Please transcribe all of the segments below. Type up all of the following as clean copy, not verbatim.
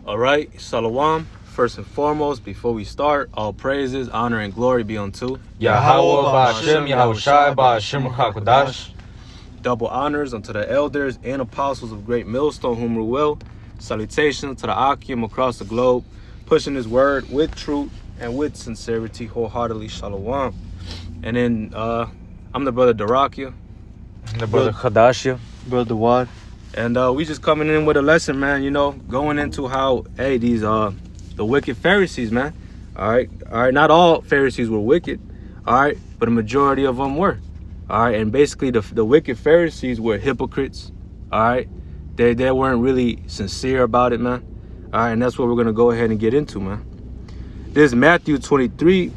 All right, Shalom. First and foremost, before we start, all praises, honor, and glory be unto Yahweh Ba'Hashem, Yahushai Ba'Hashem Ruchakodash. Double honors unto the elders and apostles of Great Millstone, whom rule well. Salutations to the Akim across the globe, pushing his word with truth and with sincerity, wholeheartedly. Shalom. And then I'm the brother Darakia. The brother Khadashia. Brother Wad. And we just coming in with a lesson, man, going into how, these the wicked Pharisees, man. All right. Not all Pharisees were wicked, all right, but a majority of them were. All right, and basically the wicked Pharisees were hypocrites. All right. They weren't really sincere about it, man. All right, and that's what we're gonna go ahead and get into, man. This is Matthew 23,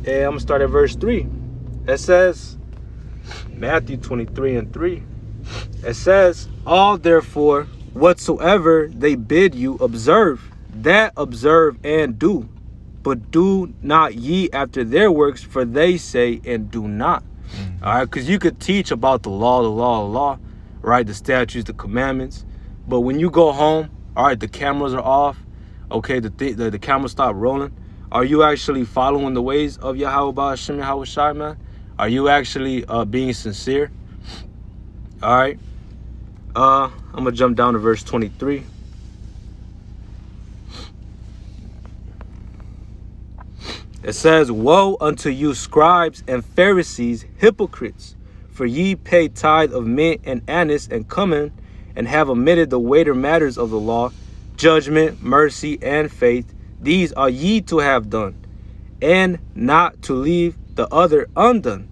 and I'm gonna start at verse 3. It says, Matthew 23 and 3. It says, all therefore whatsoever they bid you observe, that observe and do, but do not ye after their works, for they say and do not. All right, because you could teach about the law, right? The statutes, the commandments. But when you go home, all right, the cameras are off. Okay, the cameras stop rolling. Are you actually following the ways of Yahweh Ba'Hashem Yahushai, man? Are you actually being sincere? All right. I'm going to jump down to verse 23. It says, woe unto you, scribes and Pharisees, hypocrites! For ye pay tithe of mint and anise and cumin, and have omitted the weightier matters of the law, judgment, mercy, and faith. These are ye to have done, and not to leave the other undone.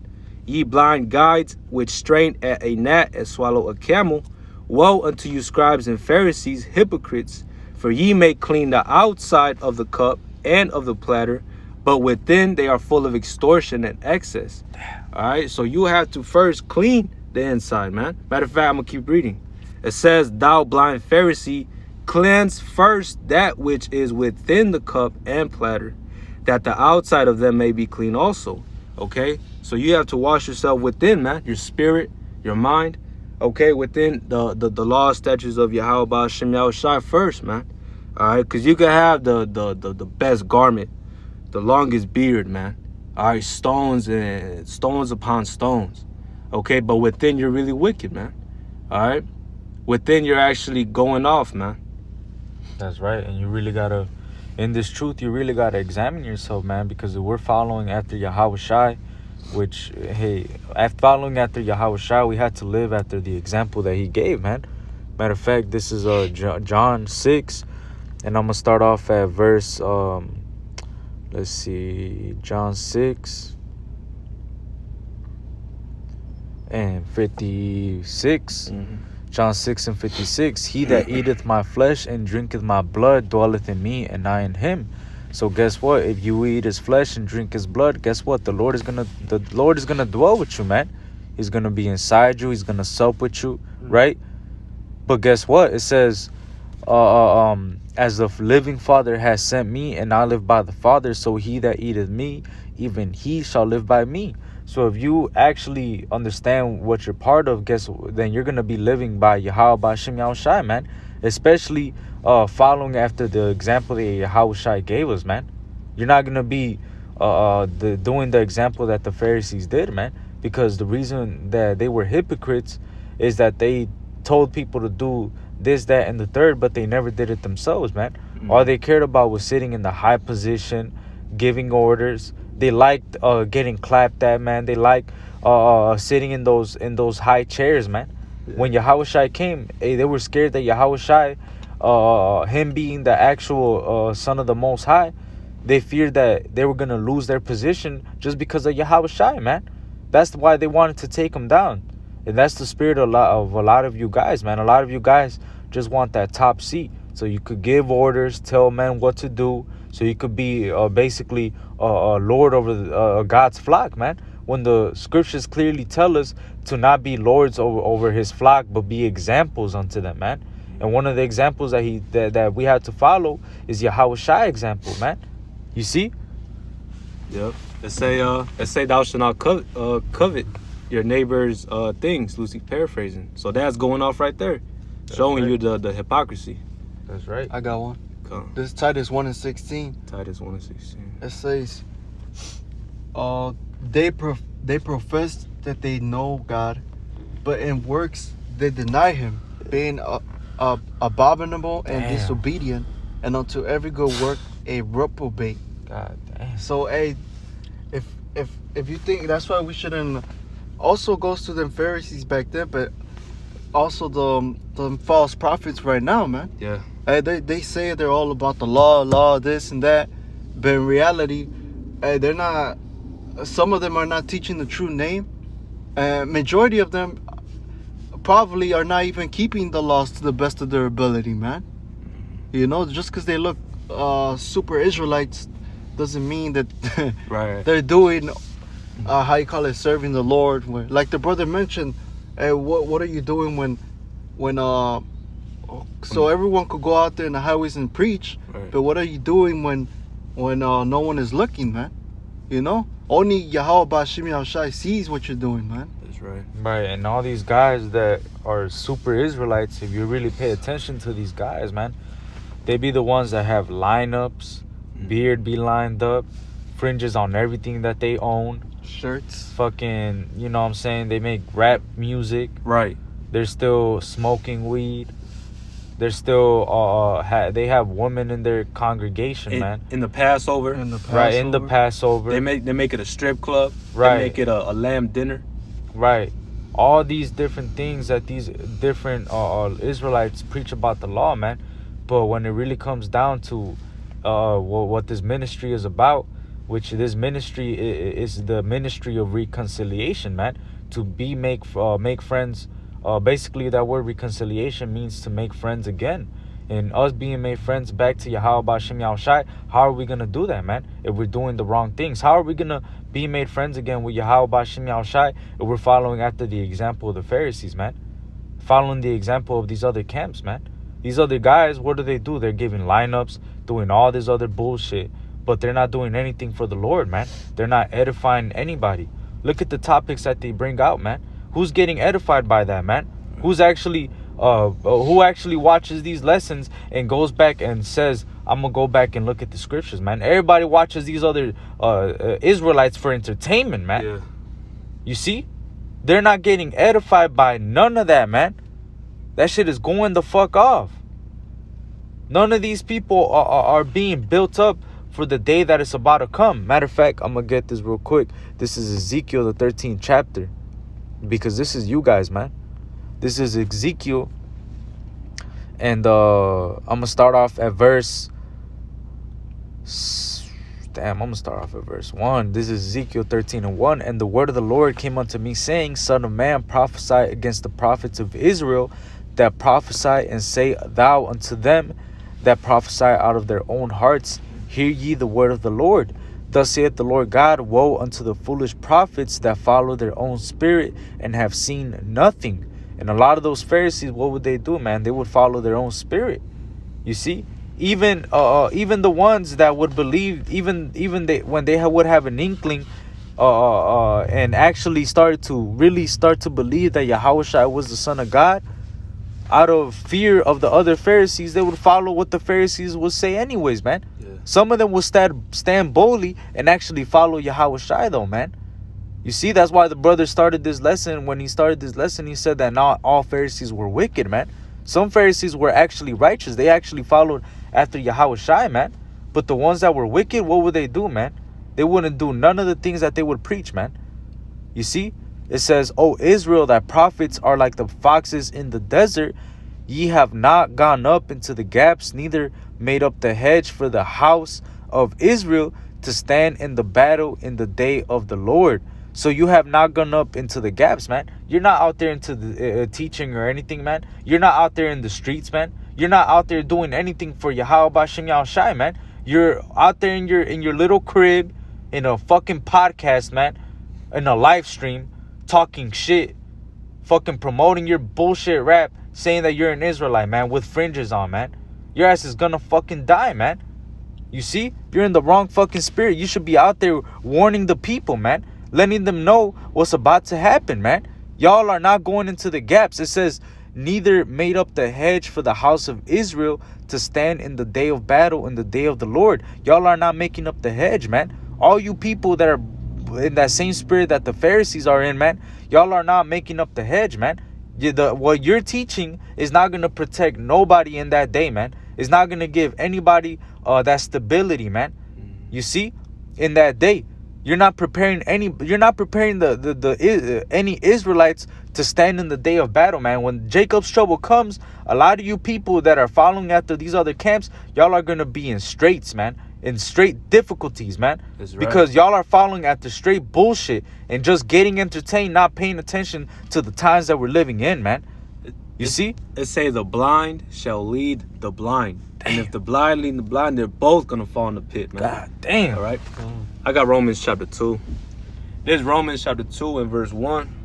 Ye blind guides, which strain at a gnat and swallow a camel. Woe unto you, scribes and Pharisees, hypocrites! For ye make clean the outside of the cup and of the platter, but within they are full of extortion and excess. All right, so you have to first clean the inside, man. Matter of fact, I'm going to keep reading. It says, thou blind Pharisee, cleanse first that which is within the cup and platter, that the outside of them may be clean also. Okay, so you have to wash yourself within, man, your spirit, your mind, okay, within the law, statutes of Yahweh Ba'Hashem Yahushai first, man. All right, because you can have the best garment, the longest beard, man. All right, stones upon stones. Okay, but within you're really wicked, man. All right, within you're actually going off, man. That's right. And you really gotta, in this truth, you really gotta examine yourself, man, because we're following after Yahushai, which, hey, after following after Yahushai, we had to live after the example that he gave, man. Matter of fact, this is John 6, and I'm gonna start off at verse let's see, John 6 and 56. John 6 and 56. He that eateth my flesh and drinketh my blood dwelleth in me, and I in him. So guess what? If you eat his flesh and drink his blood, guess what? The Lord is gonna dwell with you, man. He's gonna be inside you. He's gonna sup with you, right? But guess what? It says, as the living Father has sent me, and I live by the Father, so he that eateth me, even he shall live by me. So if you actually understand what you're part of, then you're going to be living by Yahweh Ba'Hashem Yahushai, man. Especially following after the example that Yahushai gave us, man. You're not going to be doing the example that the Pharisees did, man. Because the reason that they were hypocrites is that they told people to do this, that, and the third, but they never did it themselves, man. All they cared about was sitting in the high position, giving orders. They liked getting clapped at, man. They liked sitting in those high chairs, man. When Yahushai came, they were scared that Yahushai, him being the actual son of the Most High, they feared that they were gonna lose their position just because of Yahushai, man. That's why they wanted to take him down. And that's the spirit of a lot of you guys, man. A lot of you guys just want that top seat so you could give orders, tell men what to do, so you could be basically a lord over God's flock, man. When the scriptures clearly tell us to not be lords over his flock, but be examples unto them, man. And one of the examples that we had to follow is Yahushai example, man. You see? Yep. It say thou shalt not covet your neighbor's things, loosely paraphrasing. So that's going off right there, showing you the hypocrisy. That's right. I got one. Come. This Titus 1:16. Titus 1:16. It says, they profess that they know God, but in works they deny Him, being abominable and Damn. disobedient, and unto every good work a reprobate. God damn. So, hey, if you think that's why we shouldn't, also goes to them Pharisees back then, but also the false prophets right now, man. Yeah. Hey, they say they're all about the law, this and that, but in reality, hey, they're not. Some of them are not teaching the true name. Majority of them probably are not even keeping the laws to the best of their ability, man. You know, just because they look super Israelites doesn't mean that Right. they're doing how you call it, serving the Lord. Like the brother mentioned, hey, what are you doing when so everyone could go out there in the highways and preach, Right. but what are you doing when no one is looking, man? You know, only Yahweh Bashim Yahushai sees what you're doing, man. That's right. Right, and all these guys that are super Israelites, if you really pay attention to these guys, man, they be the ones that have lineups, beard be lined up, fringes on everything that they own, Shirts. fucking, you know what I'm saying, they make rap music, Right. they're still smoking weed, they're still, they have women in their congregation, man. In the Passover. In the Right, in the Passover. They make it a strip club. Right. They make it a lamb dinner. Right. All these different things that these different Israelites preach about the law, man. But when it really comes down to what this ministry is about, which this ministry is the ministry of reconciliation, man. To make friends. Basically, that word reconciliation means to make friends again. And us being made friends back to Yahweh Bashim Yahushai, how are we going to do that, man? If we're doing the wrong things, how are we going to be made friends again with Yahweh Bashim Yahushai if we're following after the example of the Pharisees, man? Following the example of these other camps, man. These other guys, what do? They're giving lineups, doing all this other bullshit, but they're not doing anything for the Lord, man. They're not edifying anybody. Look at the topics that they bring out, man. Who's getting edified by that, man? Who actually watches these lessons and goes back and says, I'm gonna go back and look at the scriptures, man? Everybody watches these other Israelites for entertainment, man. Yeah. You see? They're not getting edified by none of that, man. That shit is going the fuck off. None of these people are being built up for the day that it's about to come. Matter of fact, I'm gonna get this real quick. This is Ezekiel, the 13th chapter. Because this is you guys, man. This is Ezekiel. And I'm going to start off at verse... I'm going to start off at verse 1. This is Ezekiel 13:1. And the word of the Lord came unto me, saying, Son of man, prophesy against the prophets of Israel, that prophesy, and say thou unto them that prophesy out of their own hearts, hear ye the word of the Lord. Thus saith the Lord God, woe unto the foolish prophets that follow their own spirit and have seen nothing. And a lot of those Pharisees, what would they do, man? They would follow their own spirit. You see? Even the ones that would believe, even they, when they would have an inkling and actually start to believe that Yahushua was the Son of God, out of fear of the other Pharisees, they would follow what the Pharisees would say anyways, man. Yeah. Some of them will stand boldly and actually follow Yahushua, though, man. You see, that's why the brother started this lesson. When he started this lesson, he said that not all Pharisees were wicked, man. Some Pharisees were actually righteous. They actually followed after Yahushua, man. But the ones that were wicked, what would they do, man? They wouldn't do none of the things that they would preach, man. You see? It says, O Israel, thy prophets are like the foxes in the desert. Ye have not gone up into the gaps, neither made up the hedge for the house of Israel to stand in the battle in the day of the Lord. So you have not gone up into the gaps, man. You're not out there into the teaching or anything, man. You're not out there in the streets, man. You're not out there doing anything for Yahweh Bashim Yahushai, man. You're out there in your little crib, in a fucking podcast, man, in a live stream, talking shit, fucking promoting your bullshit rap, saying that you're an Israelite, man, with fringes on, man. Your ass is gonna fucking die, man. You see? You're in the wrong fucking spirit. You should be out there warning the people, man. Letting them know what's about to happen, man. Y'all are not going into the gaps. It says, neither made up the hedge for the house of Israel to stand in the day of battle, in the day of the Lord. Y'all are not making up the hedge, man. All you people that are in that same spirit that the Pharisees are in, man, y'all are not making up the hedge, man. What you're teaching is not going to protect nobody in that day, man. It's not going to give anybody that stability, man. You see, in that day, you're not preparing any Israelites to stand in the day of battle, man. When Jacob's trouble comes, a lot of you people that are following after these other camps, y'all are going to be in straits, man. In straight difficulties, man. That's right. Because y'all are following after straight bullshit and just getting entertained, not paying attention to the times that we're living in, man. You see? It say the blind shall lead the blind. Damn. And if the blind lead the blind, they're both going to fall in the pit, man. God damn. All right? I got Romans chapter 2. There's Romans chapter 2 and verse 1.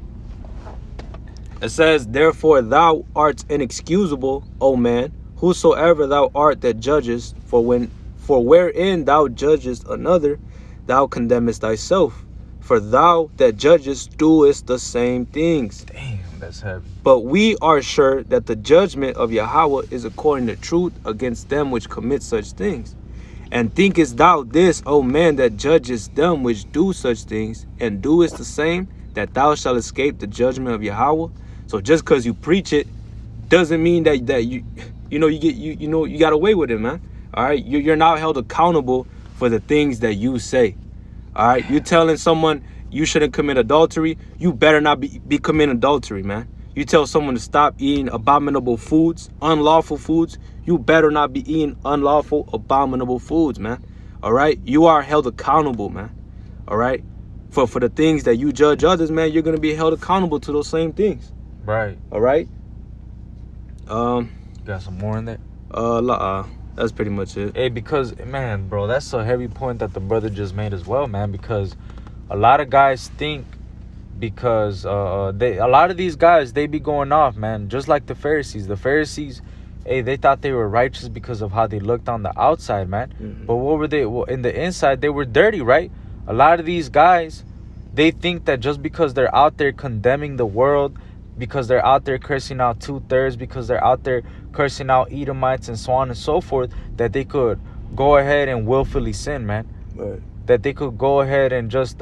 It says, therefore thou art inexcusable, O man, whosoever thou art that judgest, for wherein thou judgest another, thou condemnest thyself. For thou that judgest doest the same things. Damn, that's heavy. But we are sure that the judgment of Yahweh is according to truth against them which commit such things. And thinkest thou this, O man, that judgest them which do such things, and doest the same, that thou shalt escape the judgment of Yahweh? So just because you preach it doesn't mean that you got away with it, man. All right, you're now held accountable for the things that you say. All right, you're telling someone you shouldn't commit adultery. You better not be committing adultery, man. You tell someone to stop eating abominable foods, unlawful foods. You better not be eating unlawful, abominable foods, man. All right, you are held accountable, man. All right, for the things that you judge others, man, you're gonna be held accountable to those same things. Right. All right. Got some more in there? That's pretty much it. Hey, because, man, bro, that's a heavy point that the brother just made as well, man. Because a lot of guys think because a lot of these guys, they be going off, man, just like the Pharisees. The Pharisees, hey, they thought they were righteous because of how they looked on the outside, man. Mm-hmm. But what were they? Well, in the inside, they were dirty, right? A lot of these guys, they think that just because they're out there condemning the world, because they're out there cursing out 2/3, because they're out there cursing out Edomites and so on and so forth, that they could go ahead and willfully sin, man. Right. That they could go ahead and just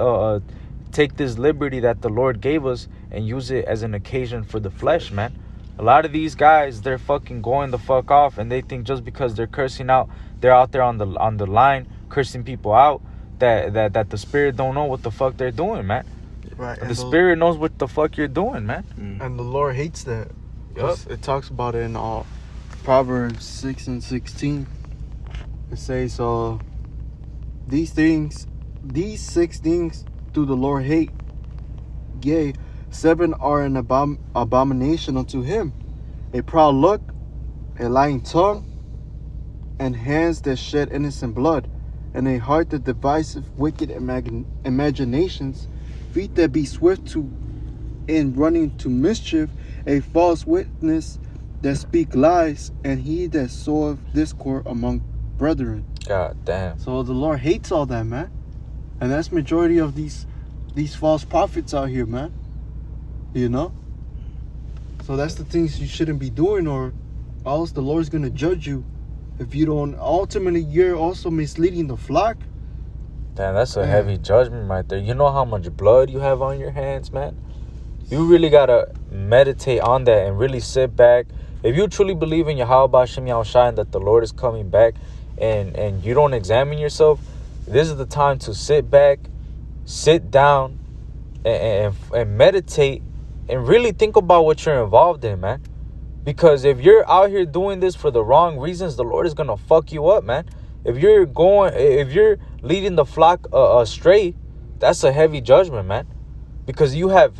take this liberty that the Lord gave us and use it as an occasion for the flesh, man. A lot of these guys, they're fucking going the fuck off, and they think just because they're cursing out, they're out there on the line cursing people out, that the Spirit don't know what the fuck they're doing, man. Right. The Spirit knows what the fuck you're doing, man. And the Lord hates that. Yep. It talks about it in Proverbs 6 and 16. It says, these 6 things do the Lord hate. Yea, 7 are an abomination unto him: a proud look, a lying tongue, and hands that shed innocent blood, and a heart that deviseth wicked imaginations, feet that be swift in running to mischief, a false witness that speak lies, and he that soweth discord among brethren. God damn. So the Lord hates all that, man. And that's majority of these false prophets out here, man. You know? So that's the things you shouldn't be doing, or else the Lord's going to judge you. If you don't, ultimately you're also misleading the flock. Damn, that's a heavy judgment right there. You know how much blood you have on your hands, man? You really got to meditate on that and really sit back. If you truly believe in Yahweh Hashem Yahushua and that the Lord is coming back, and you don't examine yourself, this is the time to sit back, sit down, and meditate, and really think about what you're involved in, man. Because if you're out here doing this for the wrong reasons, the Lord is going to fuck you up, man. If you're leading the flock astray, that's a heavy judgment, man. Because you have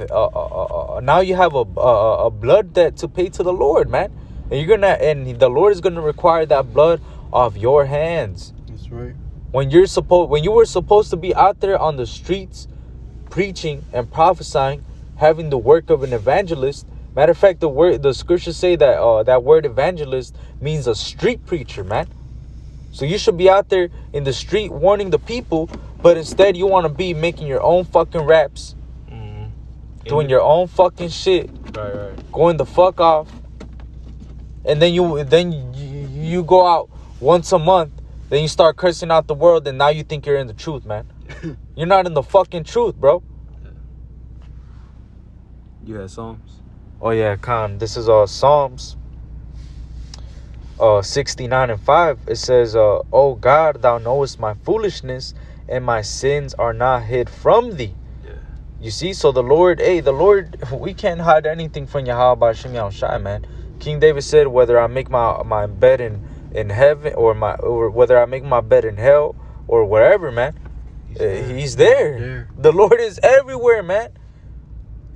now you have a blood debt to pay to the Lord, man. And the Lord is gonna require that blood off your hands. That's right. When you were supposed to be out there on the streets, preaching and prophesying, having the work of an evangelist. Matter of fact, the scriptures say that that word evangelist means a street preacher, man. So you should be out there in the street warning the people, but instead you want to be making your own fucking raps, doing your own fucking shit, right, going the fuck off, and then you go out once a month, then you start cursing out the world, and now you think you're in the truth, man. You're not in the fucking truth, bro. You had Psalms? Oh yeah, Khan. This is Psalms 69 and 5. It says, "O God, thou knowest my foolishness, and my sins are not hid from thee." Yeah. You see, so the Lord, we can't hide anything from Yahweh B'Shem Yahushai, man. King David said, whether I make my bed in heaven or whether I make my bed in hell or wherever, man, he's there. The Lord is everywhere, man.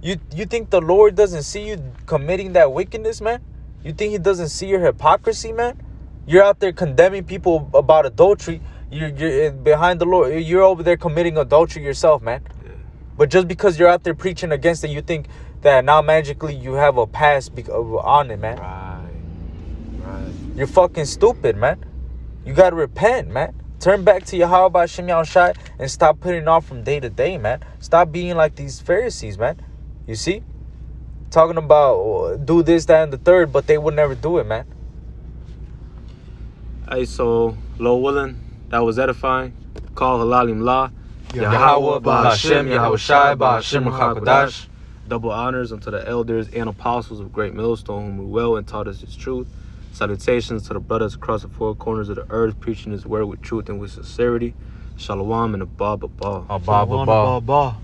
You think the Lord doesn't see you committing that wickedness, man? You think he doesn't see your hypocrisy, man? You're out there condemning people about adultery. You're behind the Lord. You're over there committing adultery yourself, man. Yeah. But just because you're out there preaching against it, you think that now magically you have a pass on it, man. Right. You're fucking stupid, man. You got to repent, man. Turn back to Yahweh B'Shem Yahushai and stop putting off from day to day, man. Stop being like these Pharisees, man. You see? Talking about do this, that, and the third, but they would never do it, man. Hey, so, Lord willing, that was edifying. Call Halalim La. Yahweh B'Shem Yahushai B'Shem HaKadosh. Double honors unto the elders and apostles of Great Millstone, whom we well and taught us his truth. Salutations to the brothers across the four corners of the earth, preaching his word with truth and with sincerity. Shalom and Abba. Abba.